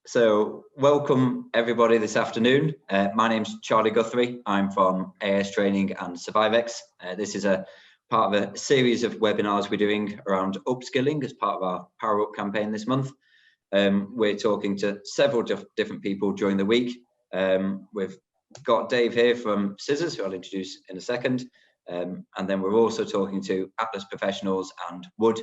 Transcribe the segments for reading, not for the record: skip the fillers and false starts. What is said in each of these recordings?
So welcome everybody this afternoon. My name's Charlie Guthrie. I'm from AIS Training and Survivex. This is a part of a series of webinars we're doing around upskilling as part of our Power Up campaign this month. We're talking to several different people during the week. We've got Dave here from CISRS, who I'll introduce in a second. And then we're also talking to Atlas professionals and would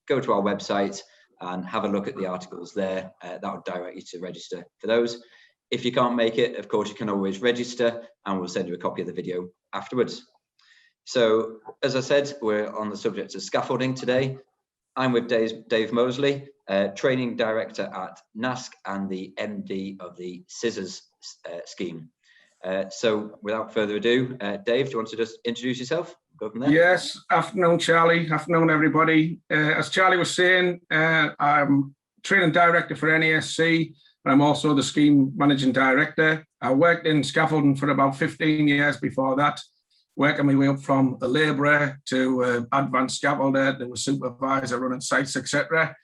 go to our website and have a look at the articles there. That would direct you to register for those. If you can't make it, of course, you can always register and we'll send you a copy of the video afterwards. So, as I said, we're on the subject of scaffolding today. I'm with Dave Mosley, Training Director at NASC and the MD of the CISRS Scheme. So, without further ado, Dave, do you want to just introduce yourself? Go from there. Yes, afternoon, Charlie. Afternoon, everybody. As Charlie was saying, I'm Training Director for NASC, and I'm also the Scheme Managing Director. I worked in scaffolding for about 15 years before that, working my way up from a labourer to advanced scaffolder, to a supervisor running sites, etc.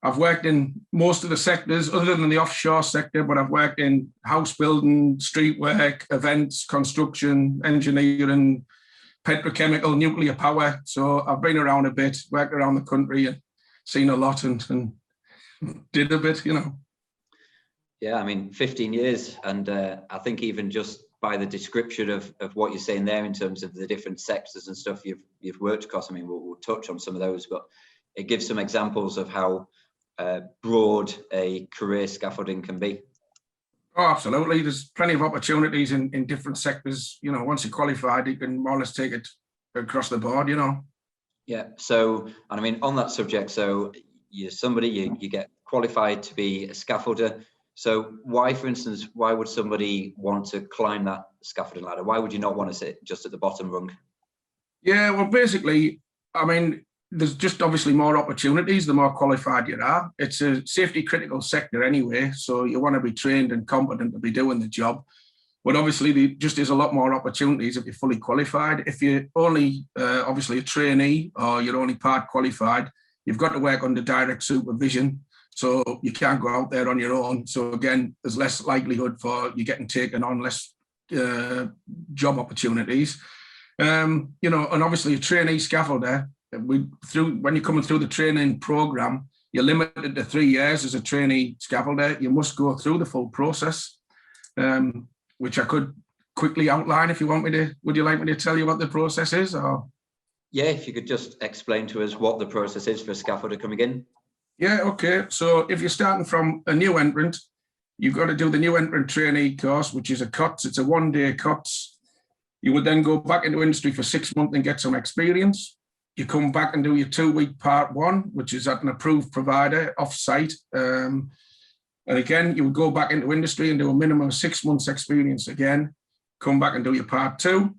I've worked in most of the sectors other than the offshore sector, but I've worked in house building, street work, events, construction, engineering, petrochemical, nuclear power. So I've been around a bit, worked around the country and seen a lot and did a bit, you know. Yeah, I mean, 15 years. And I think even just by the description of what you're saying there in terms of the different sectors and stuff you've worked across, I mean, we'll touch on some of those, but it gives some examples of how broad a career scaffolding can be. Oh, absolutely. There's plenty of opportunities in different sectors. You know, once you're qualified, you can more or less take it across the board, you know. Yeah. So, and I mean, on that subject, so you're somebody, you get qualified to be a scaffolder. So why, for instance, why would somebody want to climb that scaffolding ladder? Why would you not want to sit just at the bottom rung? Yeah, well, basically, I mean, there's just obviously more opportunities the more qualified you are. It's a safety critical sector anyway, so you want to be trained and competent to be doing the job. But obviously there just is a lot more opportunities if you're fully qualified. If you're only obviously a trainee or you're only part qualified, you've got to work under direct supervision, so you can't go out there on your own. So again, there's less likelihood for you getting taken on, less job opportunities. You know, and obviously a trainee scaffolder, when you're coming through the training program, you're limited to 3 years as a trainee scaffolder. You must go through the full process, which I could quickly outline if you want me to. Would you like me to tell you what the process is? Or? Yeah, if you could just explain to us what the process is for a scaffolder coming in. Yeah, okay. So if you're starting from a new entrant, you've got to do the new entrant trainee course, which is a COTS. It's a one-day COTS. You would then go back into industry for 6 months and get some experience. You come back and do your 2-week part one, which is at an approved provider off-site. And again, you would go back into industry and do a minimum of 6 months experience again. Come back and do your part two.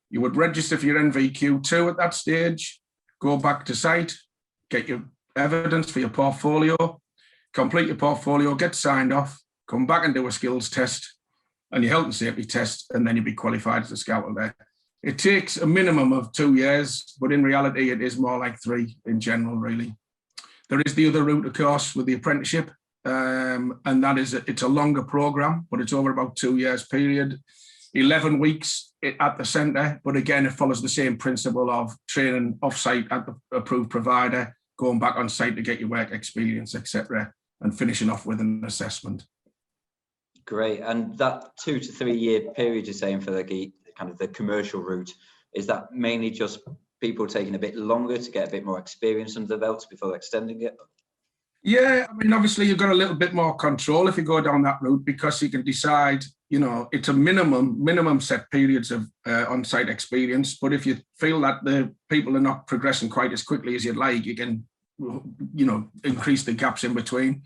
You would register for your NVQ2 at that stage, go back to site, get your evidence for your portfolio, complete your portfolio, get signed off, come back and do a skills test and your health and safety test, and then you'll be qualified as a scaffolder. It takes a minimum of 2 years, but in reality, it is more like 3 in general, really. There is the other route, of course, with the apprenticeship, and that is, it's a longer program, but it's over about 2 years period, 11 weeks at the centre. But again, it follows the same principle of training off-site at the approved provider, going back on site to get your work experience, etc., and finishing off with an assessment. Great. And that 2 to 3 year period you're saying for the kind of the commercial route, is that mainly just people taking a bit longer to get a bit more experience under the belts before extending it? Yeah, I mean, obviously you've got a little bit more control if you go down that route, because you can decide, you know, it's a minimum set periods of on-site experience. But if you feel that the people are not progressing quite as quickly as you'd like, you can, you know, increase the gaps in between.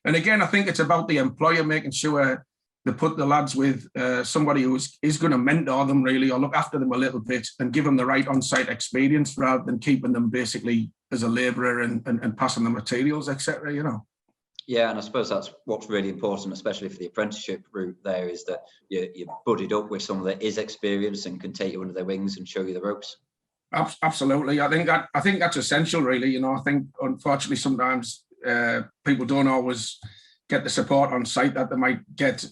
And again, I think it's about the employer making sure they put the lads with somebody who is going to mentor them really, or look after them a little bit and give them the right on-site experience, rather than keeping them basically as a labourer and passing the materials, etc., you know. Yeah, and I suppose that's what's really important, especially for the apprenticeship route there, is that you're buddied up with someone that is experienced and can take you under their wings and show you the ropes. Absolutely. I think that's essential, really. You know, I think unfortunately sometimes people don't always get the support on site that they might get.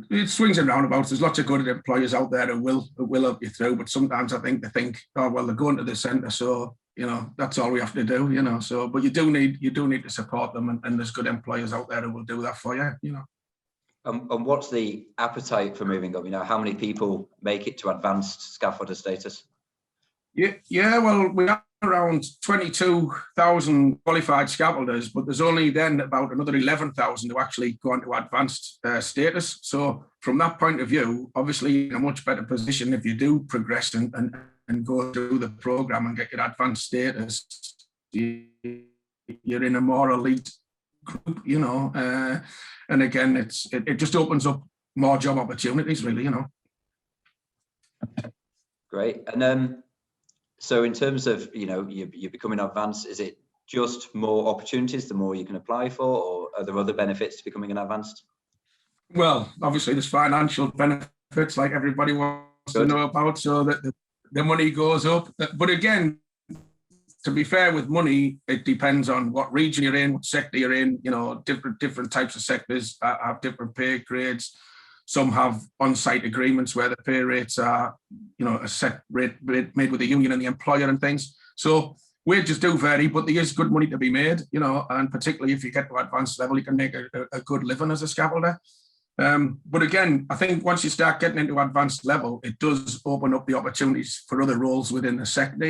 It swings and roundabouts. There's lots of good employers out there who will help you through, but sometimes I think they think, oh well, they're going to the centre, so that's all we have to do. So, but you do need to support them, and there's good employers out there who will do that for you. And what's the appetite for moving up? How many people make it to advanced scaffolder status? Yeah. Well, we have around 22,000 qualified scaffolders, but there's only then about another 11,000 who actually go into advanced status. So from that point of view, obviously you're in a much better position if you do progress and go through the program and get your advanced status. You're in a more elite group, and again, it just opens up more job opportunities, really. Great. And so in terms of, you're becoming advanced, is it just more opportunities the more you can apply for, or are there other benefits to becoming an advanced? Well, obviously there's financial benefits like everybody wants to know about, so that the money goes up. But again, to be fair with money, it depends on what region you're in, what sector you're in. Different types of sectors have different pay grades. Some have on-site agreements where the pay rates are, a set rate made with the union and the employer and things. So wages do vary, but there is good money to be made, and particularly if you get to advanced level, you can make a good living as a scaffolder. But again, I think once you start getting into advanced level, it does open up the opportunities for other roles within the sector,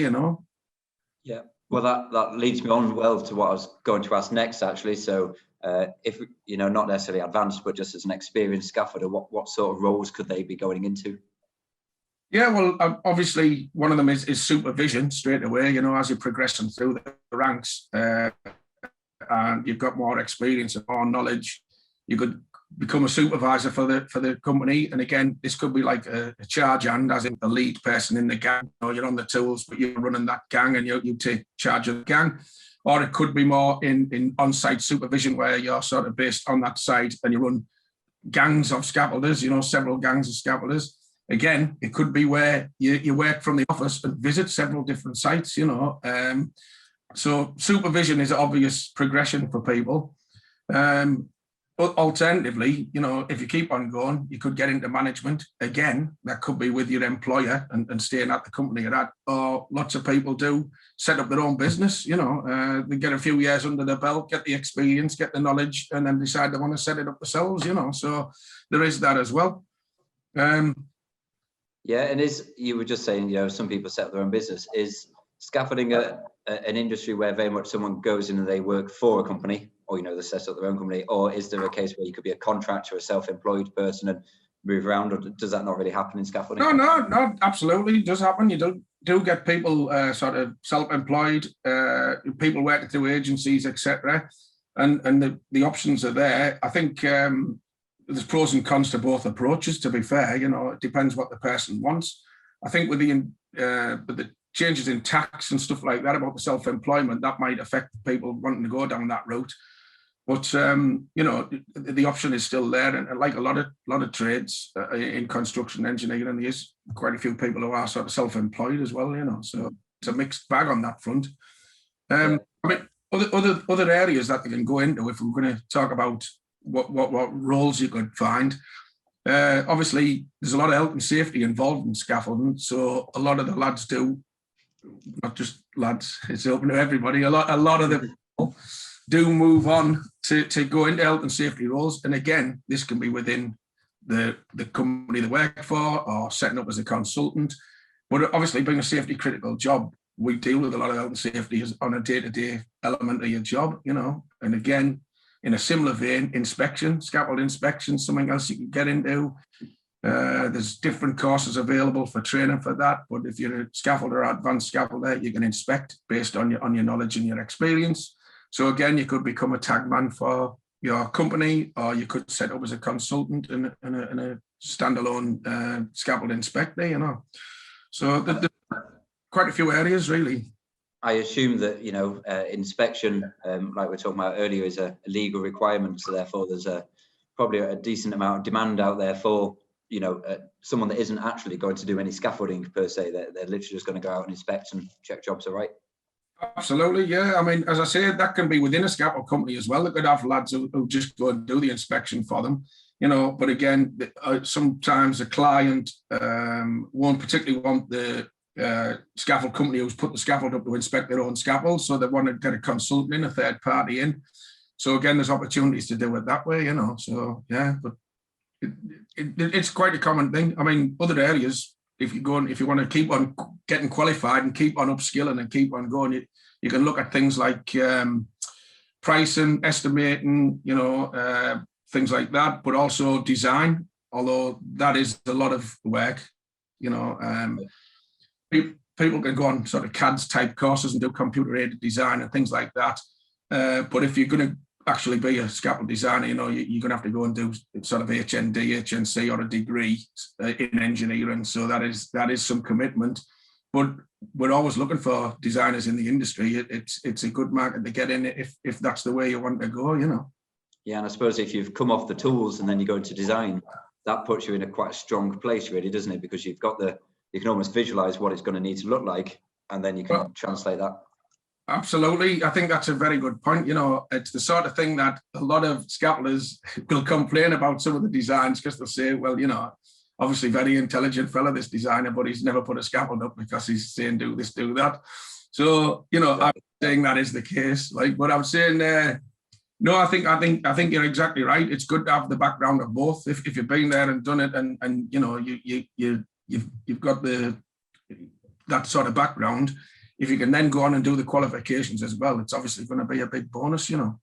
Yeah, well, that leads me on well to what I was going to ask next, actually. So if, not necessarily advanced, but just as an experienced scaffolder, what sort of roles could they be going into? Yeah, well, obviously one of them is supervision straight away, as you're progressing through the ranks and you've got more experience and more knowledge, you could become a supervisor for the company. And again, this could be like a charge hand, as in the lead person in the gang, you're on the tools, but you're running that gang and you take charge of the gang. Or it could be more in on-site supervision where you're sort of based on that site and you run gangs of scaffolders, several gangs of scaffolders. Again, it could be where you work from the office and visit several different sites, So supervision is an obvious progression for people. But alternatively, if you keep on going, you could get into management. Again, that could be with your employer and staying at the company you're at. Or lots of people do set up their own business, they get a few years under their belt, get the experience, get the knowledge, and then decide they want to set it up themselves, So there is that as well. Yeah, and you were just saying, some people set up their own business. Is scaffolding an industry where very much someone goes in and they work for a company, or they set up their own company, or is there a case where you could be a contractor, a self-employed person and move around, or does that not really happen in scaffolding? No, absolutely, it does happen. You do get people sort of self-employed, people working through agencies, etc., and the options are there. I think there's pros and cons to both approaches, to be fair. It depends what the person wants. I think with the changes in tax and stuff like that about the self-employment, that might affect people wanting to go down that route. But the option is still there, and like a lot of trades in construction engineering, there's quite a few people who are sort of self-employed as well. So it's a mixed bag on that front. I mean, other areas that they can go into if we're going to talk about what roles you could find. Obviously, there's a lot of health and safety involved in scaffolding, so a lot of the lads do. Not just lads, it's open to everybody. A lot of them do move on to go into health and safety roles. And again, this can be within the company they work for or setting up as a consultant. But obviously, being a safety critical job, we deal with a lot of health and safety on a day-to-day element of your job, And again, in a similar vein, scaffold inspection, something else you can get into. There's different courses available for training for that, but if you're a scaffolder or advanced scaffolder, you can inspect based on your knowledge and your experience. So again, you could become a tag man for your company, or you could set up as a consultant in a standalone scaffold inspector, So there's quite a few areas, really. I assume that, inspection, like we were talking about earlier, is a legal requirement. So therefore, there's probably a decent amount of demand out there for, someone that isn't actually going to do any scaffolding per se. They're literally just going to go out and inspect and check jobs are right. Absolutely, yeah. I mean, as I said, that can be within a scaffold company as well. They could have lads who just go and do the inspection for them, you know. But again, sometimes the client won't particularly want the scaffold company who's put the scaffold up to inspect their own scaffold, so they want to get a consultant in, a third party in. So again, there's opportunities to do it that way, you know. So yeah, but it's quite a common thing. I mean, other areas, if you want to keep on getting qualified and keep on upskilling and keep on going, you can look at things like pricing, estimating, you know, things like that, but also design, although that is a lot of work, you know. People can go on sort of CADS type courses and do computer aided design and things like that. But if you're going to actually be a scaffold designer, you know, you're going to have to go and do sort of HND, HNC, or a degree in engineering. So that is some commitment. But we're always looking for designers in the industry. It's a good market to get in if that's the way you want to go, you know. Yeah, and I suppose if you've come off the tools and then you go into design, that puts you in a quite strong place, really, doesn't it? Because you've got you can almost visualize what it's going to need to look like, and then you can translate that. Absolutely. I think that's a very good point. You know, it's the sort of thing that a lot of scaffolders will complain about some of the designs, because they'll say, well, you know, obviously very intelligent fella, this designer, but he's never put a scaffold up because he's saying do this, do that. So, you know, I'm saying that is the case. Like, but I'm saying, no, I think you're exactly right. It's good to have the background of both. If you've been there and done it, and you know, you've got that sort of background. If you can then go on and do the qualifications as well, it's obviously going to be a big bonus, you know.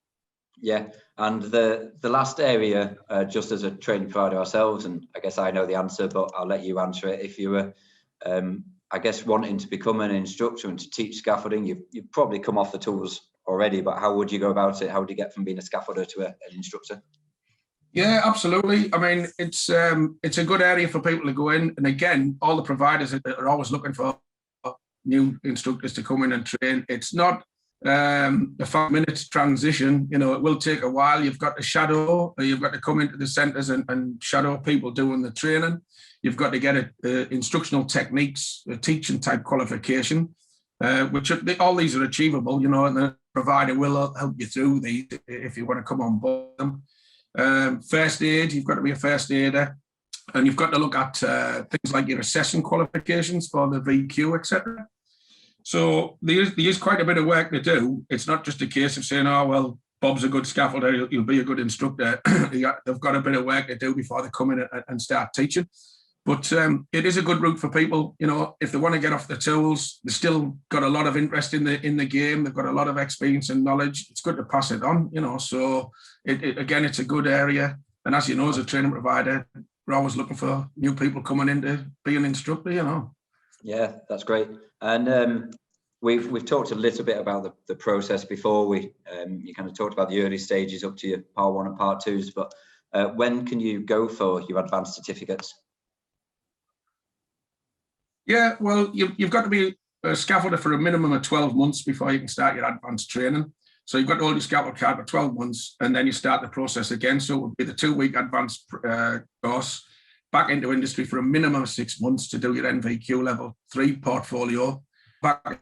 Yeah, and the last area, just as a training provider ourselves, and I guess I know the answer, but I'll let you answer it. If you were, I guess, wanting to become an instructor and to teach scaffolding, you've probably come off the tools already, but how would you go about it? How would you get from being a scaffolder to an instructor? Yeah, absolutely. I mean, it's a good area for people to go in. And again, all the providers are always looking for new instructors to come in and train. It's not a 5 minute transition. You know, it will take a while. You've got to shadow, or you've got to come into the centres and shadow people doing the training. You've got to get instructional techniques, a teaching type qualification, which all these are achievable, you know, and the provider will help you through these if you want to come on board them. First aid, you've got to be a first aider, and you've got to look at things like your assessing qualifications for the VQ, etc. So there is quite a bit of work to do. It's not just a case of saying, oh, well, Bob's a good scaffolder, you'll be a good instructor. They've got a bit of work to do before they come in and start teaching. But it is a good route for people, you know, if they want to get off the tools. They've still got a lot of interest in the game. They've got a lot of experience and knowledge. It's good to pass it on, you know. So again, it's a good area. And as you know, as a training provider, we're always looking for new people coming in to be an instructor, you know. Yeah, that's great. And we've talked a little bit about the process before. You kind of talked about the early stages up to your part 1 and part 2s, but when can you go for your advanced certificates? Yeah, well, you've got to be a scaffolder for a minimum of 12 months before you can start your advanced training. So you've got to hold your scaffold card for 12 months, and then you start the process again. So it would be the 2-week advanced course, back into industry for a minimum of 6 months to do your NVQ level 3 portfolio, back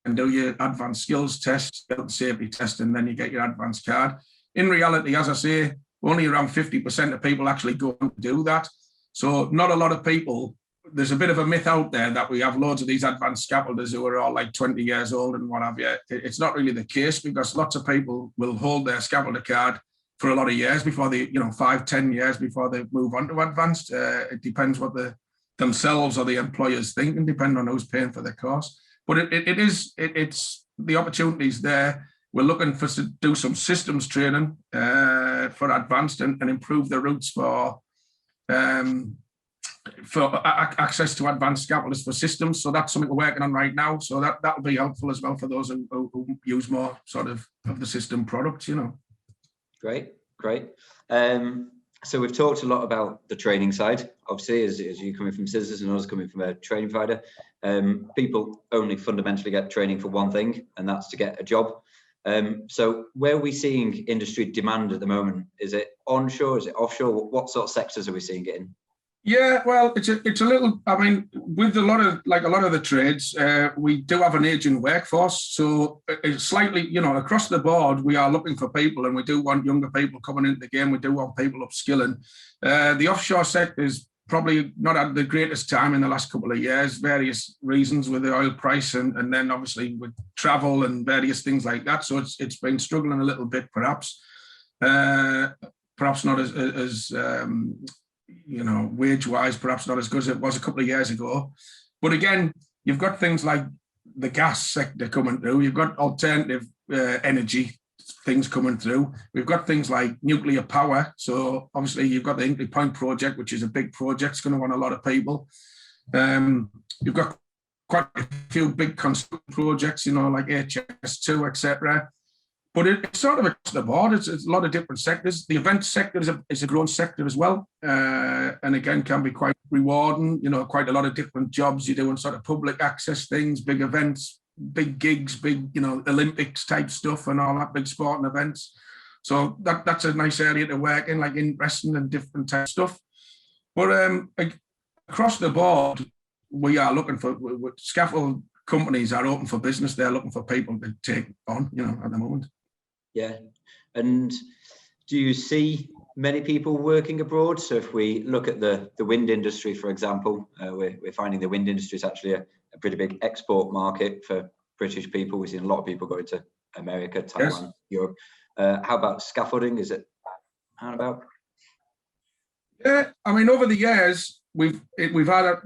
and do your advanced skills test, health and safety test, and then you get your advanced card. In reality, as I say, only around 50% of people actually go on to do that. So not a lot of people. There's a bit of a myth out there that we have loads of these advanced scaffolders who are all like 20 years old and what have you. It's not really the case, because lots of people will hold their scaffolder card for a lot of years before they, 5-10 years before they move on to advanced. It depends what themselves or the employers think, and depending on who's paying for the course. But it's the opportunities there. We're looking to do some systems training for advanced and improve the routes for access to advanced scaffolders for systems. So that's something we're working on right now. So that'll be helpful as well for those who use more sort of the system products, you know. Great. So we've talked a lot about the training side, obviously, as you coming from CISRS and us coming from a training provider. People only fundamentally get training for one thing, and that's to get a job. So where are we seeing industry demand at the moment? Is it onshore? Is it offshore? What sort of sectors are we seeing it in? Yeah, well, it's a little. I mean, with a lot of the trades, we do have an aging workforce, so it's slightly, across the board, we are looking for people, and we do want younger people coming into the game. We do want people upskilling. The offshore sector is probably not at the greatest time in the last couple of years, various reasons with the oil price, and then obviously with travel and various things like that. So it's been struggling a little bit, perhaps. Perhaps not as wage-wise, perhaps not as good as it was a couple of years ago. But again, you've got things like the gas sector coming through. You've got alternative energy things coming through. We've got things like nuclear power. So obviously you've got the Hinkley Point project, which is a big project. It's going to want a lot of people. You've got quite a few big construction projects, like HS2, etc. But it's sort of across the board. It's a lot of different sectors. The event sector is a growing sector as well. And again, can be quite rewarding, quite a lot of different jobs you're doing, sort of public access things, big events, big gigs, big, Olympics type stuff and all that, big sporting events. So that's a nice area to work in, like interesting and different type stuff. But across the board, we are looking for scaffold companies are open for business. They're looking for people to take on, at the moment. Yeah. And do you see many people working abroad? So if we look at the wind industry, for example, we're finding the wind industry is actually a pretty big export market for British people. We've seen a lot of people going to America, Taiwan, yes. Europe. How about scaffolding? Is it how about? Yeah, I mean, over the years, we've had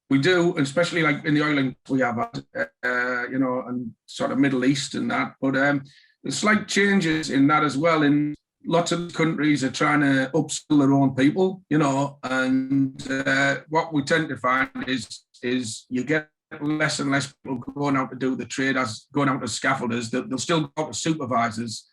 we do, especially like in the oil and we have had, and sort of Middle East and that. But there's slight changes in that as well. In lots of countries are trying to upskill their own people, and what we tend to find is you get less and less people going out to do the trade as going out as scaffolders. They'll still go out as supervisors,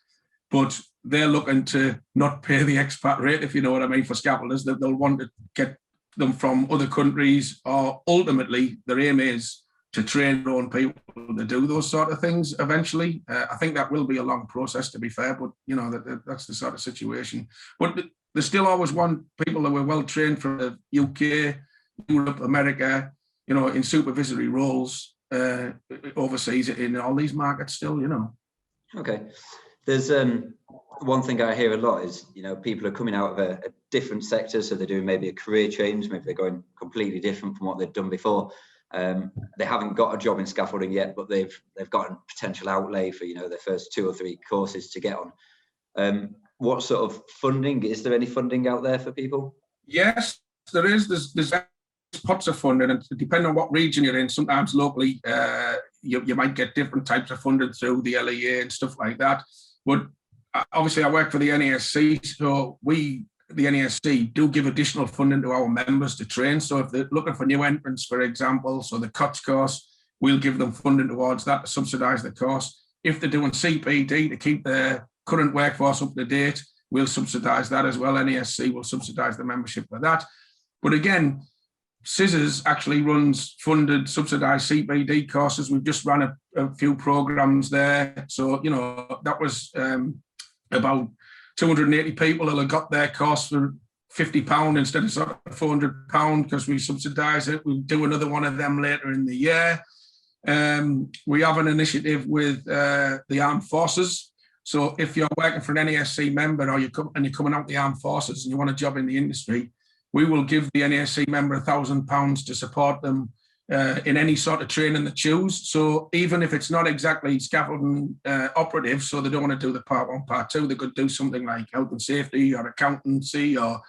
but they're looking to not pay the expat rate, if you know what I mean, for scaffolders. They'll want to get them from other countries, or ultimately their aim is to train their own people to do those sort of things eventually. I think that will be a long process, to be fair, but that's the sort of situation. But they still always want people that were well trained from the UK, Europe, America, in supervisory roles overseas in all these markets still, Okay. There's one thing I hear a lot is, people are coming out of a different sector, so they're doing maybe a career change, maybe they're going completely different from what they've done before. They haven't got a job in scaffolding yet, but they've got a potential outlay for, their first 2 or 3 courses to get on. What sort of funding, is there any funding out there for people? Yes, there is. There's pots of funding, and depending on what region you're in, sometimes locally, you might get different types of funding through the LEA and stuff like that. But obviously I work for the NASC, so the NASC do give additional funding to our members to train. So if they're looking for new entrants, for example, so the COTS course, we'll give them funding towards that to subsidise the course. If they're doing CPD to keep their current workforce up to date, we'll subsidise that as well. NASC will subsidise the membership for that. But again, CISRS actually runs funded, subsidised CPD courses. We've just ran a few programmes there. So, that was about 280 people that have got their course for £50 instead of sort of £400 because we subsidise it. We'll do another one of them later in the year. We have an initiative with the Armed Forces. So if you're working for an NASC member or you're coming out the Armed Forces and you want a job in the industry, we will give the NASC member £1,000 to support them in any sort of training they choose. So even if it's not exactly scaffolding operative, so they don't want to do the part 1, part 2, they could do something like health and safety or accountancy or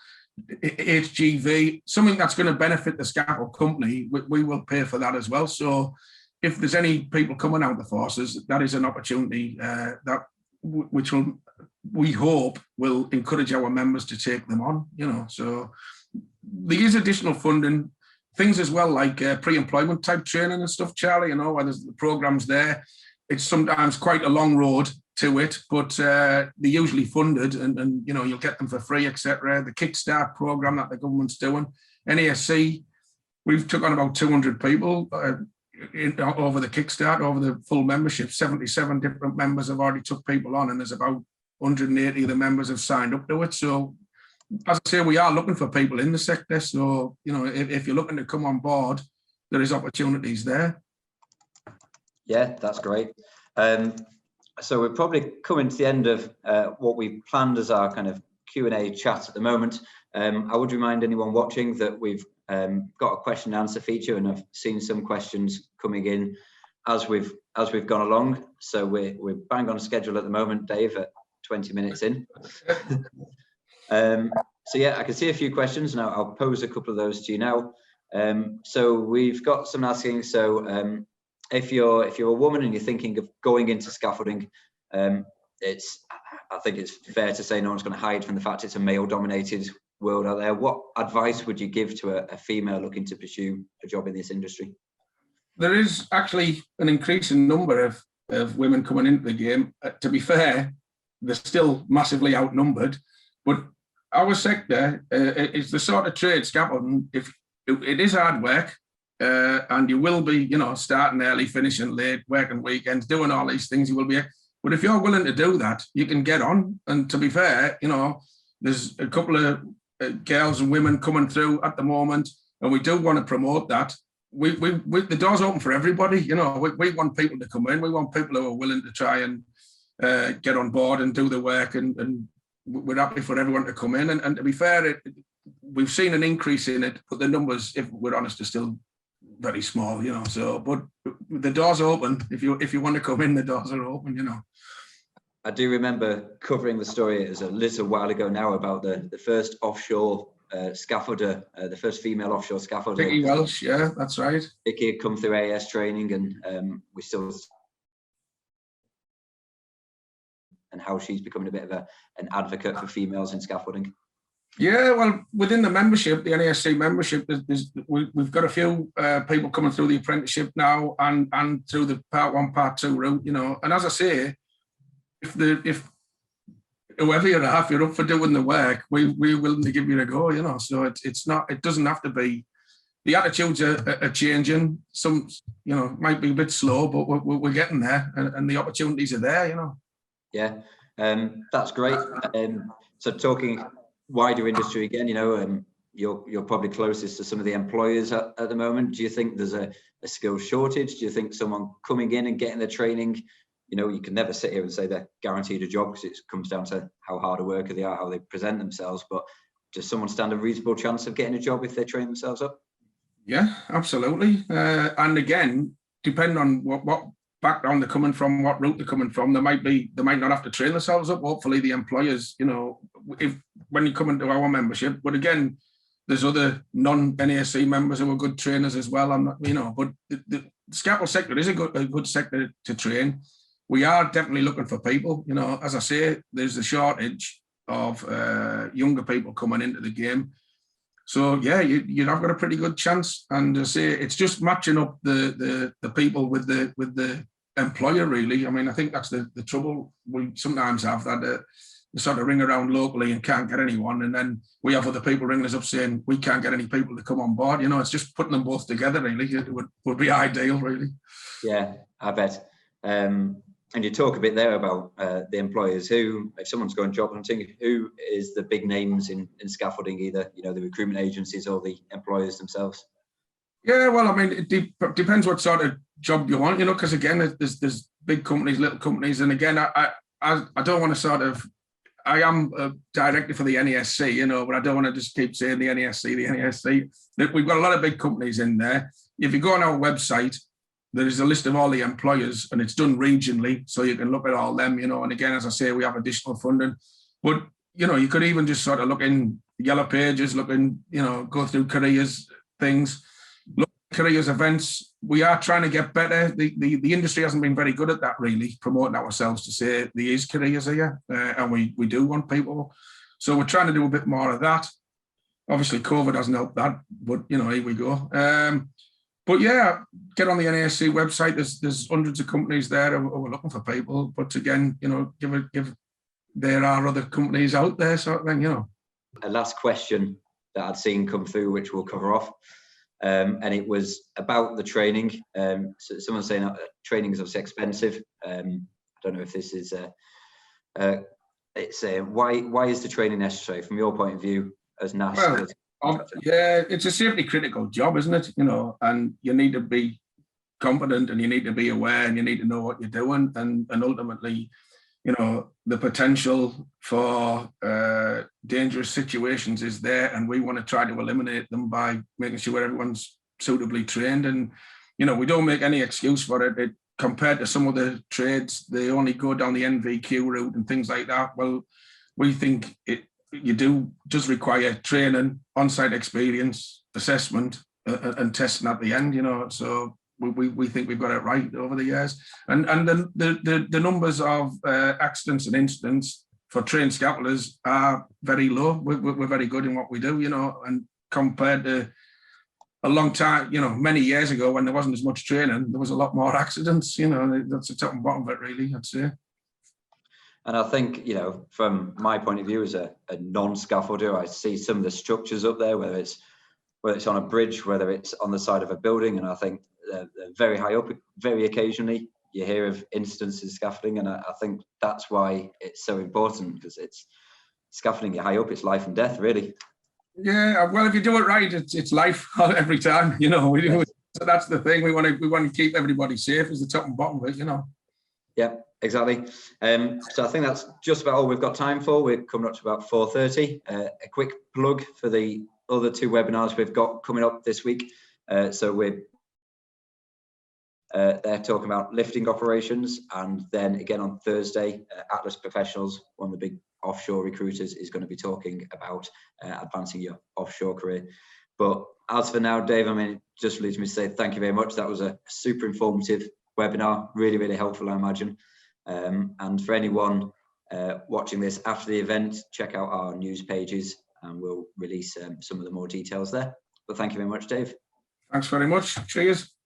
HGV, something that's going to benefit the scaffold company, we will pay for that as well. So if there's any people coming out the forces, that is an opportunity which we hope will encourage our members to take them on, So there is additional funding, things as well like pre-employment type training and stuff, Charlie, where there's the programs there. It's sometimes quite a long road to it, but they're usually funded and you'll get them for free, etc. The Kickstart program that the government's doing. NASC, we've took on about 200 people over the Kickstart, over the full membership. 77 different members have already took people on, and there's about 180 of the members have signed up to it. So as I say, we are looking for people in the sector. So, you know, if you're looking to come on board, there is opportunities there. Yeah, that's great. So we're probably coming to the end of what we planned as our kind of Q&A chat at the moment. I would remind anyone watching that we've got a question and answer feature, and I've seen some questions coming in as we've gone along. So we're bang on schedule at the moment, Dave, at 20 minutes in. So yeah, I can see a few questions, and I'll pose a couple of those to you now. So we've got some asking. So if you're a woman and you're thinking of going into scaffolding, I think it's fair to say no one's going to hide from the fact it's a male-dominated world out there. What advice would you give to a female looking to pursue a job in this industry? There is actually an increasing number of women coming into the game. To be fair, they're still massively outnumbered, but our sector is the sort of trade, scaffolding, if it is hard work, and you will be, you know, starting early, finishing late, working weekends, doing all these things, you will be. But if you're willing to do that, you can get on. And to be fair, you know, there's a couple of girls and women coming through at the moment, and we do want to promote that. The door's open for everybody. You know, we want people to come in. We want people who are willing to try and get on board and do the work, and we're happy for everyone to come in. And to be fair, we've seen an increase in it, but the numbers, if we're honest, are still very small, you know. So, but the door's open. If you want to come in, the doors are open, you know. I do remember covering the story as a little while ago now about the first offshore scaffolder, the first female offshore scaffolder. Vicky Welsh, yeah, that's right. Vicky had come through AIS training, and we still, and how she's becoming a bit of an advocate for females in scaffolding. Yeah, well, within the membership, the NASC membership, we've got a few people coming through the apprenticeship now, and through the part 1, part 2 route, you know. And as I say, if whoever you're at, if you're up for doing the work, we're willing to give you a go, you know. So it doesn't have to be. The attitudes are changing. Some, you know, might be a bit slow, but we're getting there, and the opportunities are there, you know. Yeah, that's great. So talking wider industry again, you know, you're probably closest to some of the employers at the moment. Do you think there's a skill shortage? Do you think someone coming in and getting the training, you know, you can never sit here and say they're guaranteed a job, because it comes down to how hard a worker they are, how they present themselves. But does someone stand a reasonable chance of getting a job if they train themselves up? Yeah, absolutely. And again, depending on what background they're coming from, what route they're coming from, they might not have to train themselves up. Hopefully the employers, you know, when you come into our membership, but again, there's other non-NASC members who are good trainers as well. I'm not, you know, but the scaffold sector is a good sector to train. We are definitely looking for people, you know. As I say, there's a shortage of younger people coming into the game. So yeah, you've got a pretty good chance. And I say it's just matching up the people with the employer, really. I mean, I think that's the trouble we sometimes have, that we sort of ring around locally and can't get anyone, and then we have other people ringing us up saying we can't get any people to come on board. You know, it's just putting them both together, really. It would be ideal, really. Yeah, I bet. And you talk a bit there about the employers who, if someone's going job hunting, who is the big names in scaffolding, either, you know, the recruitment agencies or the employers themselves? Yeah, well, I mean, it depends what sort of job you want, you know, because again, there's big companies, little companies, and again, I don't want to sort of, I am a director for the NASC, you know, but I don't want to just keep saying the NASC. We've got a lot of big companies in there. If you go on our website, there is a list of all the employers, and it's done regionally, so you can look at all them, you know. And again, as I say, we have additional funding, but you know, you could even just sort of look in Yellow Pages, look in, you know, go through careers things, look at careers events. We are trying to get better. The industry hasn't been very good at that, really, promoting ourselves to say there is careers here, and we do want people. So we're trying to do a bit more of that. Obviously, COVID hasn't helped that, but you know, here we go. But yeah, get on the NASC website. There's hundreds of companies there who are looking for people. But again, you know, there are other companies out there, sort of thing, you know. A last question that I'd seen come through, which we'll cover off, and it was about the training. So someone's saying training is obviously expensive. I don't know if this is it's why is the training necessary from your point of view as NAS? Well, yeah, it's a safety critical job, isn't it? You know, and you need to be competent, and you need to be aware, and you need to know what you're doing, and ultimately, you know, the potential for dangerous situations is there, and we want to try to eliminate them by making sure everyone's suitably trained. And you know, we don't make any excuse for it. Compared to some of the trades, they only go down the NVQ route and things like that. Well, we think you does require training, on-site experience, assessment, and testing at the end. You know, so we think we've got it right over the years. And the numbers of accidents and incidents for trained scaffolders are very low. We're very good in what we do. You know, and compared to a long time, you know, many years ago when there wasn't as much training, there was a lot more accidents. You know, that's the top and bottom of it, really, I'd say. And I think, you know, from my point of view as a non-scaffolder, I see some of the structures up there, whether it's on a bridge, whether it's on the side of a building, and I think they're very high up. Very occasionally you hear of instances of scaffolding, and I think that's why it's so important, because it's scaffolding, you're high up, it's life and death, really. Yeah, well, if you do it right, it's life every time. You know, we do. Yes. So that's the thing. We want to keep everybody safe. Is the top and bottom of it. You know. Yeah, exactly. So I think that's just about all we've got time for. We're coming up to about 4:30. A quick plug for the other 2 webinars we've got coming up this week. So they're talking about lifting operations, and then again on Thursday, Atlas Professionals, one of the big offshore recruiters, is going to be talking about advancing your offshore career. But as for now, Dave, I mean, it just leaves me to say thank you very much. That was a super informative webinar, really, really helpful, I imagine. And for anyone watching this after the event, check out our news pages, and we'll release some of the more details there. But thank you very much, Dave. Thanks very much. Cheers.